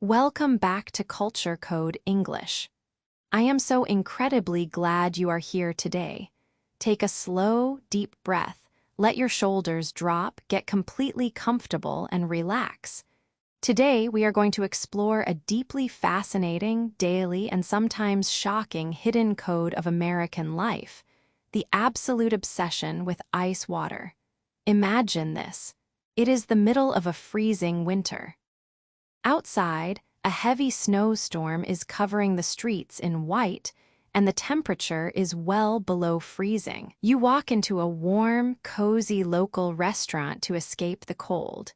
Welcome back to Culture Code English. I am so incredibly glad you are here today. Take a slow, deep breath, let your shoulders drop, get completely comfortable, and relax. Today, we are going to explore a deeply fascinating, daily, and sometimes shocking hidden code of American life: the absolute obsession with ice water. Imagine this. It is the middle of a freezing winter. Outside, a heavy snowstorm is covering the streets in white, and the temperature is well below freezing. You walk into a warm, cozy local restaurant to escape the cold.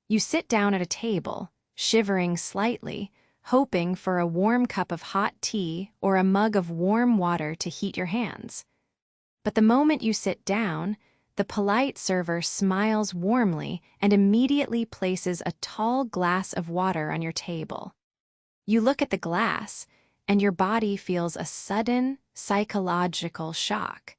You sit down at a table, shivering slightly, hoping for a warm cup of hot tea or a mug of warm water to heat your hands. But the moment you sit down, the polite server smiles warmly and immediately places a tall glass of water on your table. You look at the glass, and your body feels a sudden, psychological shock.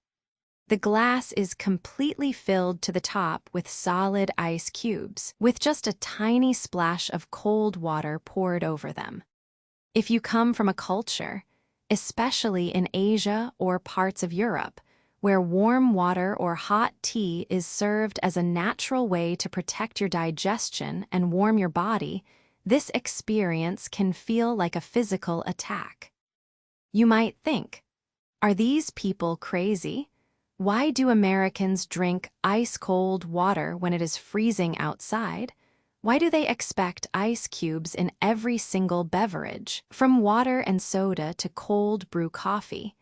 The glass is completely filled to the top with solid ice cubes, with just a tiny splash of cold water poured over them. If you come from a culture, especially in Asia or parts of Europe, where warm water or hot tea is served as a natural way to protect your digestion and warm your body, this experience can feel like a physical attack. You might think, are these people crazy? Why do Americans drink ice-cold water when it is freezing outside? Why do they expect ice cubes in every single beverage, from water and soda to cold brew coffee?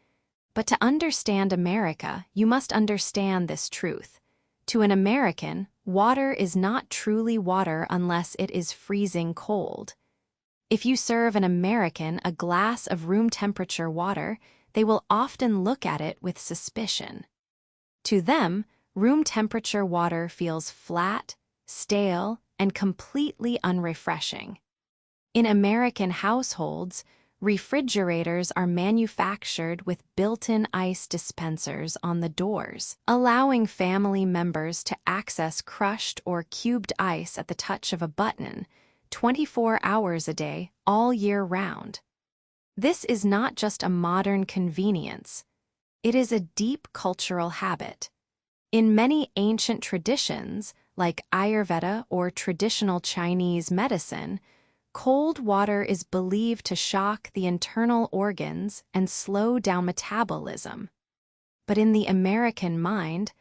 But to understand America, you must understand this truth. To an American, water is not truly water unless it is freezing cold. If you serve an American a glass of room temperature water, they will often look at it with suspicion. To them, room temperature water feels flat, stale, and completely unrefreshing. In American households, refrigerators are manufactured with built-in ice dispensers on the doors, allowing family members to access crushed or cubed ice at the touch of a button, 24 hours a day, all year round. This is not just a modern convenience. It is a deep cultural habit. In many ancient traditions, like Ayurveda or traditional Chinese medicine, cold water is believed to shock the internal organs and slow down metabolism. But in the American mind,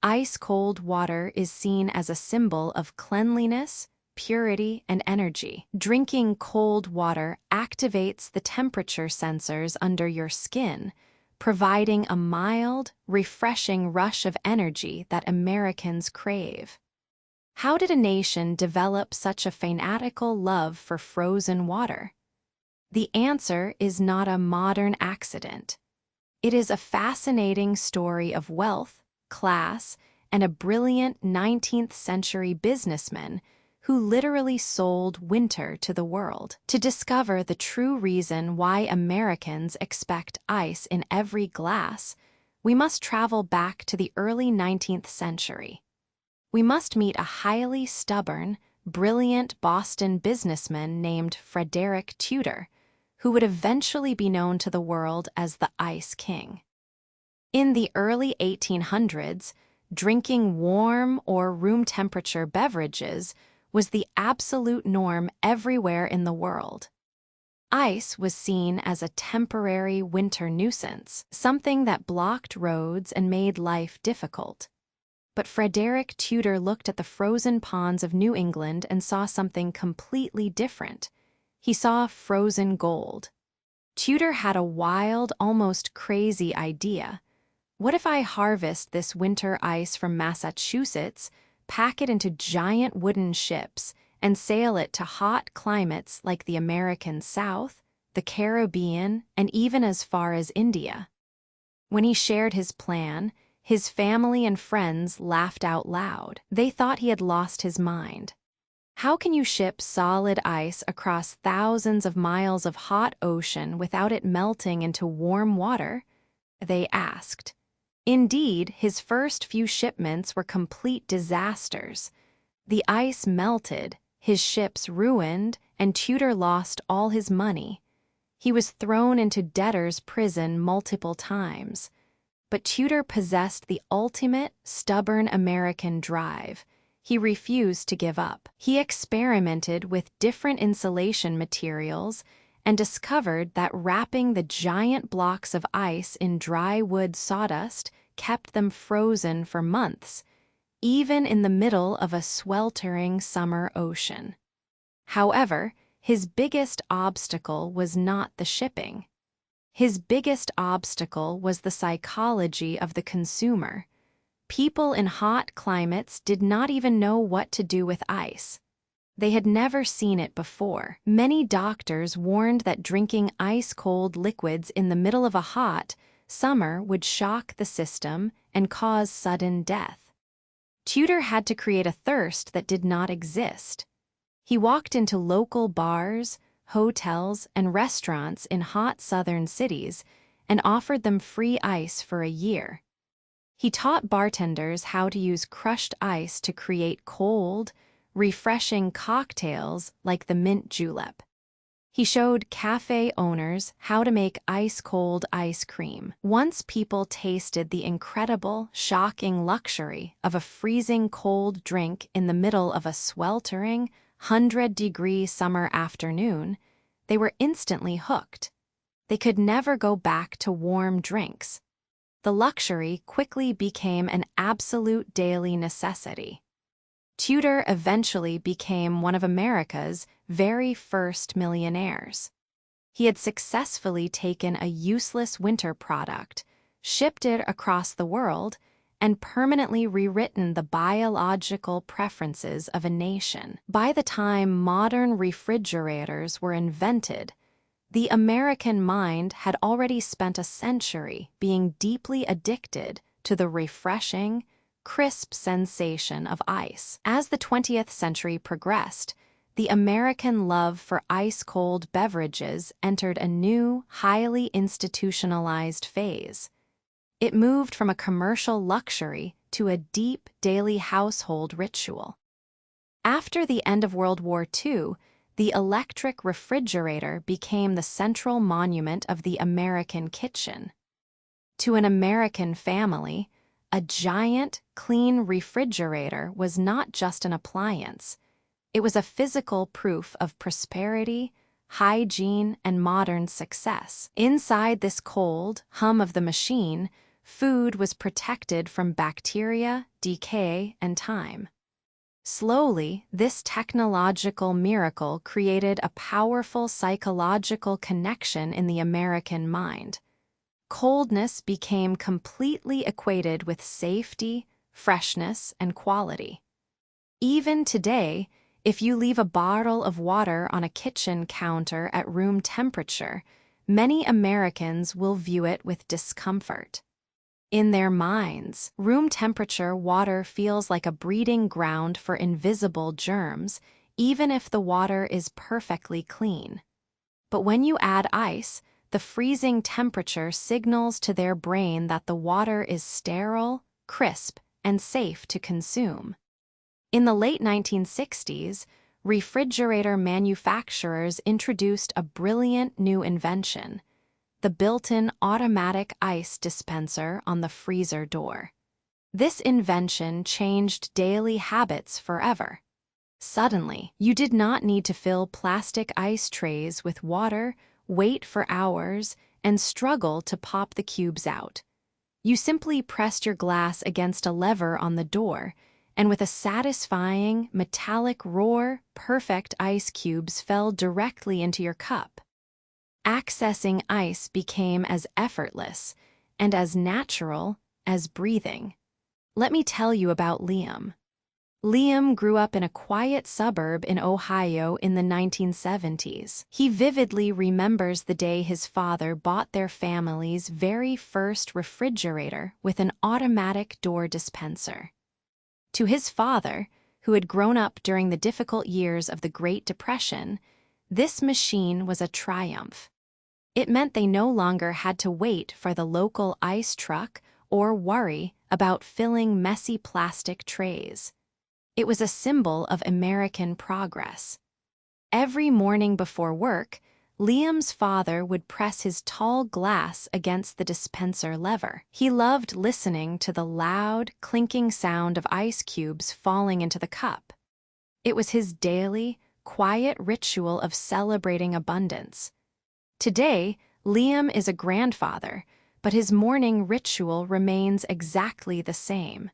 ice-cold water is seen as a symbol of cleanliness, purity, and energy. Drinking cold water activates the temperature sensors under your skin, providing a mild, refreshing rush of energy that Americans crave. How did a nation develop such a fanatical love for frozen water? The answer is not a modern accident. It is a fascinating story of wealth, class, and a brilliant 19th century businessman who literally sold winter to the world. To discover the true reason why Americans expect ice in every glass, we must travel back to the early 19th century. We must meet a highly stubborn, brilliant Boston businessman named Frederick Tudor, who would eventually be known to the world as the Ice King. In the early 1800s, drinking warm or room temperature beverages was the absolute norm everywhere in the world. Ice was seen as a temporary winter nuisance, something that blocked roads and made life difficult. But Frederick Tudor looked at the frozen ponds of New England and saw something completely different. He saw frozen gold. Tudor had a wild, almost crazy idea. What if I harvest this winter ice from Massachusetts, pack it into giant wooden ships, and sail it to hot climates like the American South, the Caribbean, and even as far as India? When he shared his plan, his family and friends laughed out loud. They thought he had lost his mind. How can you ship solid ice across thousands of miles of hot ocean without it melting into warm water? They asked. Indeed, his first few shipments were complete disasters. The ice melted, his ships ruined, and Tudor lost all his money. He was thrown into debtor's prison multiple times. But Tudor possessed the ultimate, stubborn American drive. He refused to give up. He experimented with different insulation materials and discovered that wrapping the giant blocks of ice in dry wood sawdust kept them frozen for months, even in the middle of a sweltering summer ocean. However, his biggest obstacle was not the shipping. His biggest obstacle was the psychology of the consumer. People in hot climates did not even know what to do with ice. They had never seen it before. Many doctors warned that drinking ice-cold liquids in the middle of a hot summer would shock the system and cause sudden death. Tudor had to create a thirst that did not exist. He walked into local bars, hotels, and restaurants in hot southern cities and offered them free ice for a year. He taught bartenders how to use crushed ice to create cold, refreshing cocktails like the mint julep. He showed cafe owners how to make ice-cold ice cream. Once people tasted the incredible, shocking luxury of a freezing cold drink in the middle of a sweltering, 100-degree summer afternoon, they were instantly hooked. They could never go back to warm drinks. The luxury quickly became an absolute daily necessity. Tudor eventually became one of America's very first millionaires. He had successfully taken a useless winter product, shipped it across the world, and permanently rewritten the biological preferences of a nation. By the time modern refrigerators were invented, the American mind had already spent a century being deeply addicted to the refreshing, crisp sensation of ice. As the 20th century progressed, the American love for ice-cold beverages entered a new, highly institutionalized phase. It moved from a commercial luxury to a deep daily household ritual. After the end of World War II, the electric refrigerator became the central monument of the American kitchen. To an American family, a giant, clean refrigerator was not just an appliance. It was a physical proof of prosperity, hygiene, and modern success. Inside this cold hum of the machine, food was protected from bacteria, decay, and time. Slowly, this technological miracle created a powerful psychological connection in the American mind. Coldness became completely equated with safety, freshness, and quality. Even today, if you leave a bottle of water on a kitchen counter at room temperature, many Americans will view it with discomfort. In their minds, room temperature water feels like a breeding ground for invisible germs, even if the water is perfectly clean. But when you add ice, the freezing temperature signals to their brain that the water is sterile, crisp, and safe to consume. In the late 1960s, refrigerator manufacturers introduced a brilliant new invention: the built-in automatic ice dispenser on the freezer door. This invention changed daily habits forever. Suddenly, you did not need to fill plastic ice trays with water, wait for hours, and struggle to pop the cubes out. You simply pressed your glass against a lever on the door, and with a satisfying, metallic roar, perfect ice cubes fell directly into your cup. Accessing ice became as effortless and as natural as breathing. Let me tell you about Liam. Liam grew up in a quiet suburb in Ohio in the 1970s. He vividly remembers the day his father bought their family's very first refrigerator with an automatic door dispenser. To his father, who had grown up during the difficult years of the Great Depression, this machine was a triumph. It meant they no longer had to wait for the local ice truck or worry about filling messy plastic trays. It was a symbol of American progress. Every morning before work, Liam's father would press his tall glass against the dispenser lever. He loved listening to the loud, clinking sound of ice cubes falling into the cup. It was his daily, quiet ritual of celebrating abundance. Today, Liam is a grandfather, but his morning ritual remains exactly the same.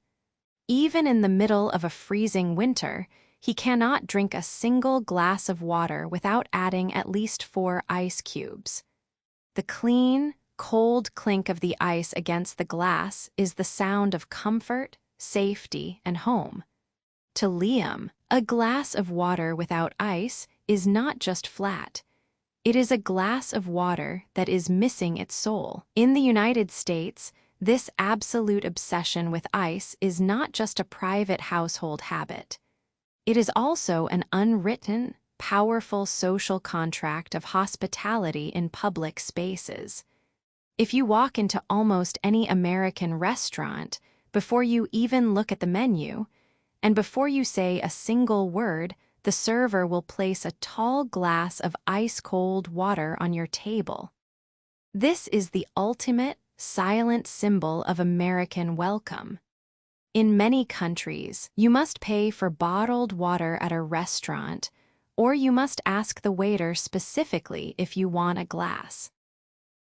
Even in the middle of a freezing winter, he cannot drink a single glass of water without adding at least 4 ice cubes. The clean, cold clink of the ice against the glass is the sound of comfort, safety, and home. To Liam, a glass of water without ice is not just flat. It is a glass of water that is missing its soul. In the United States, this absolute obsession with ice is not just a private household habit. It is also an unwritten, powerful social contract of hospitality in public spaces. If you walk into almost any American restaurant, before you even look at the menu, and before you say a single word, the server will place a tall glass of ice-cold water on your table. This is the ultimate, silent symbol of American welcome. In many countries, you must pay for bottled water at a restaurant, or you must ask the waiter specifically if you want a glass.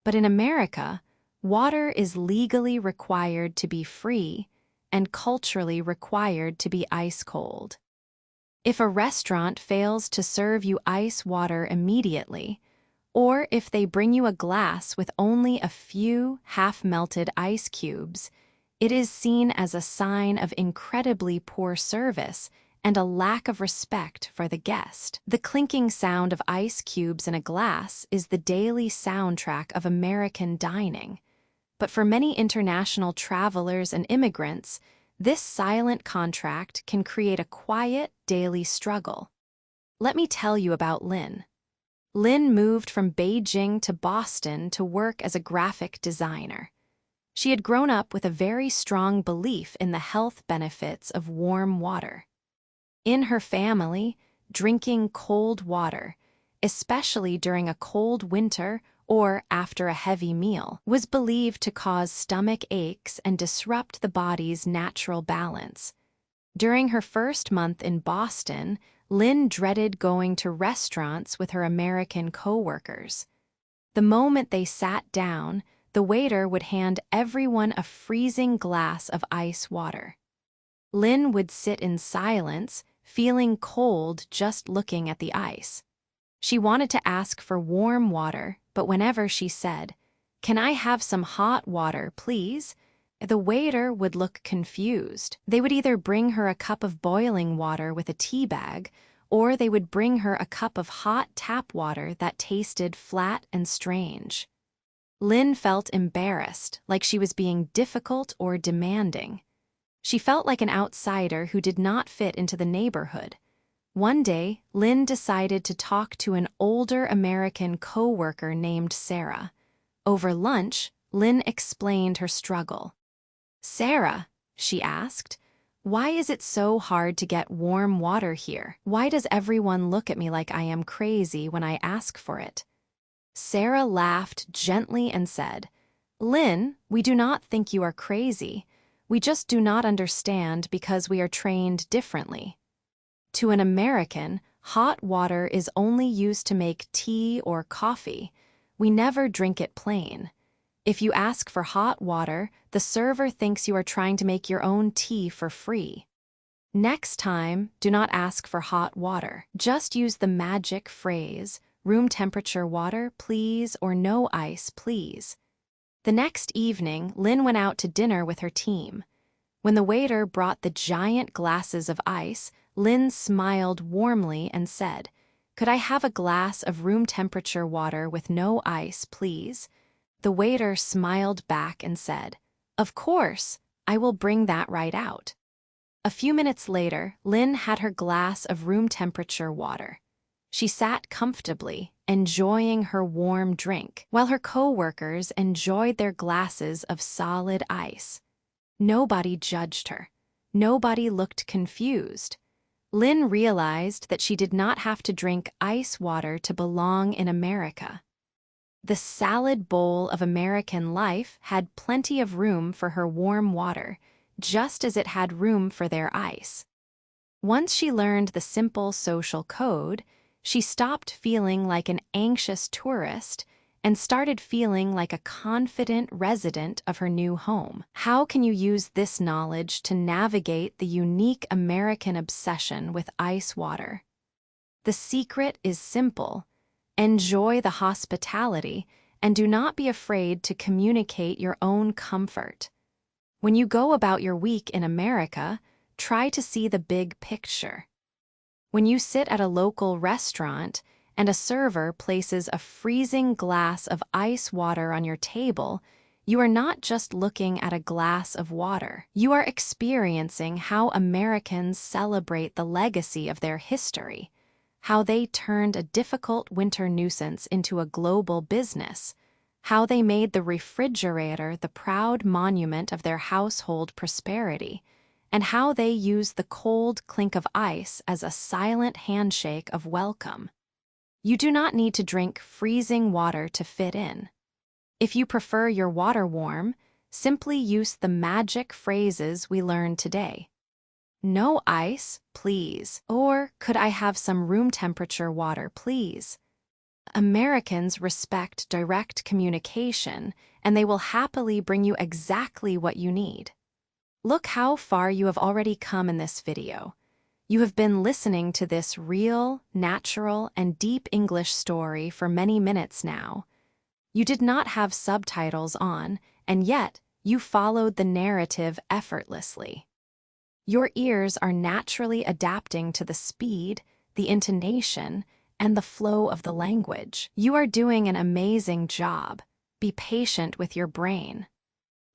But in America, water is legally required to be free and culturally required to be ice-cold. If a restaurant fails to serve you ice water immediately, or if they bring you a glass with only a few half-melted ice cubes, it is seen as a sign of incredibly poor service and a lack of respect for the guest. The clinking sound of ice cubes in a glass is the daily soundtrack of American dining. But for many international travelers and immigrants, this silent contract can create a quiet, daily struggle. Let me tell you about Lynn. Lynn moved from Beijing to Boston to work as a graphic designer. She had grown up with a very strong belief in the health benefits of warm water. In her family, drinking cold water, especially during a cold winter or after a heavy meal, was believed to cause stomach aches and disrupt the body's natural balance. During her first month in Boston, Lynn dreaded going to restaurants with her American coworkers. The moment they sat down, the waiter would hand everyone a freezing glass of ice water. Lynn would sit in silence, feeling cold just looking at the ice. She wanted to ask for warm water, but whenever she said, "Can I have some hot water, please?" the waiter would look confused. They would either bring her a cup of boiling water with a tea bag, or they would bring her a cup of hot tap water that tasted flat and strange. Lynn felt embarrassed, like she was being difficult or demanding. She felt like an outsider who did not fit into the neighborhood. One day, Lynn decided to talk to an older American coworker named Sarah. Over lunch, Lynn explained her struggle. "Sarah," she asked, "why is it so hard to get warm water here? Why does everyone look at me like I am crazy when I ask for it?" Sarah laughed gently and said, "Lynn, we do not think you are crazy. We just do not understand because we are trained differently. To an American, hot water is only used to make tea or coffee. We never drink it plain. If you ask for hot water, the server thinks you are trying to make your own tea for free. Next time, do not ask for hot water. Just use the magic phrase, 'Room temperature water, please,' or 'No ice, please.'" The next evening, Lynn went out to dinner with her team. When the waiter brought the giant glasses of ice, Lynn smiled warmly and said, "Could I have a glass of room temperature water with no ice, please?" The waiter smiled back and said, "Of course, I will bring that right out." A few minutes later, Lynn had her glass of room temperature water. She sat comfortably, enjoying her warm drink, while her coworkers enjoyed their glasses of solid ice. Nobody judged her. Nobody looked confused. Lynn realized that she did not have to drink ice water to belong in America. The salad bowl of American life had plenty of room for her warm water, just as it had room for their ice. Once she learned the simple social code, she stopped feeling like an anxious tourist and started feeling like a confident resident of her new home. How can you use this knowledge to navigate the unique American obsession with ice water? The secret is simple. Enjoy the hospitality and do not be afraid to communicate your own comfort. When you go about your week in America, try to see the big picture. When you sit at a local restaurant and a server places a freezing glass of ice water on your table, you are not just looking at a glass of water. You are experiencing how Americans celebrate the legacy of their history, how they turned a difficult winter nuisance into a global business, how they made the refrigerator the proud monument of their household prosperity, and how they used the cold clink of ice as a silent handshake of welcome. You do not need to drink freezing water to fit in. If you prefer your water warm, simply use the magic phrases we learned today. No ice, please. Or, could I have some room temperature water, please? Americans respect direct communication, and they will happily bring you exactly what you need. Look how far you have already come in this video. You have been listening to this real, natural, and deep English story for many minutes now. You did not have subtitles on, and yet you followed the narrative effortlessly. Your ears are naturally adapting to the speed, the intonation, and the flow of the language. You are doing an amazing job. Be patient with your brain.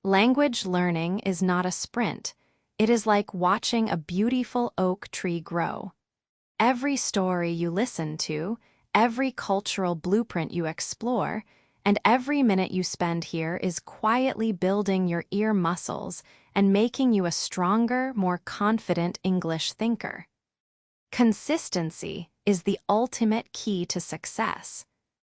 Language learning is not a sprint. It is like watching a beautiful oak tree grow. Every story you listen to, every cultural blueprint you explore, and every minute you spend here is quietly building your ear muscles and making you a stronger, more confident English thinker. Consistency is the ultimate key to success.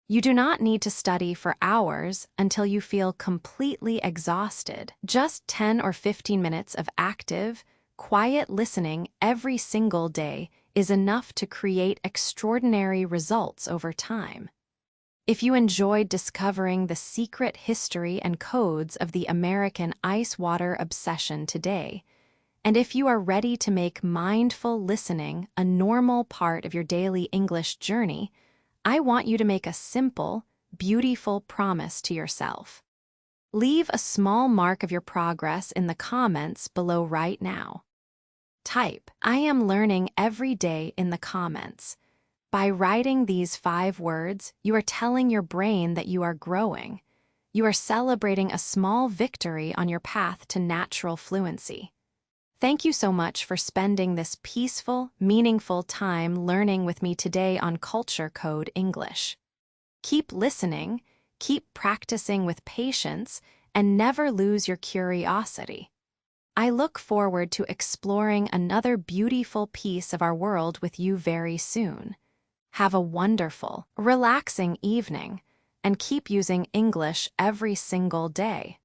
You do not need to study for hours until you feel completely exhausted. Just 10 or 15 minutes of active, quiet listening every single day is enough to create extraordinary results over time. If you enjoyed discovering the secret history and codes of the American ice water obsession today, and if you are ready to make mindful listening a normal part of your daily English journey, I want you to make a simple, beautiful promise to yourself. Leave a small mark of your progress in the comments below right now. Type, "I am learning every day" in the comments. By writing these 5 words, you are telling your brain that you are growing. You are celebrating a small victory on your path to natural fluency. Thank you so much for spending this peaceful, meaningful time learning with me today on Culture Code English. Keep listening, keep practicing with patience, and never lose your curiosity. I look forward to exploring another beautiful piece of our world with you very soon. Have a wonderful, relaxing evening, and keep using English every single day.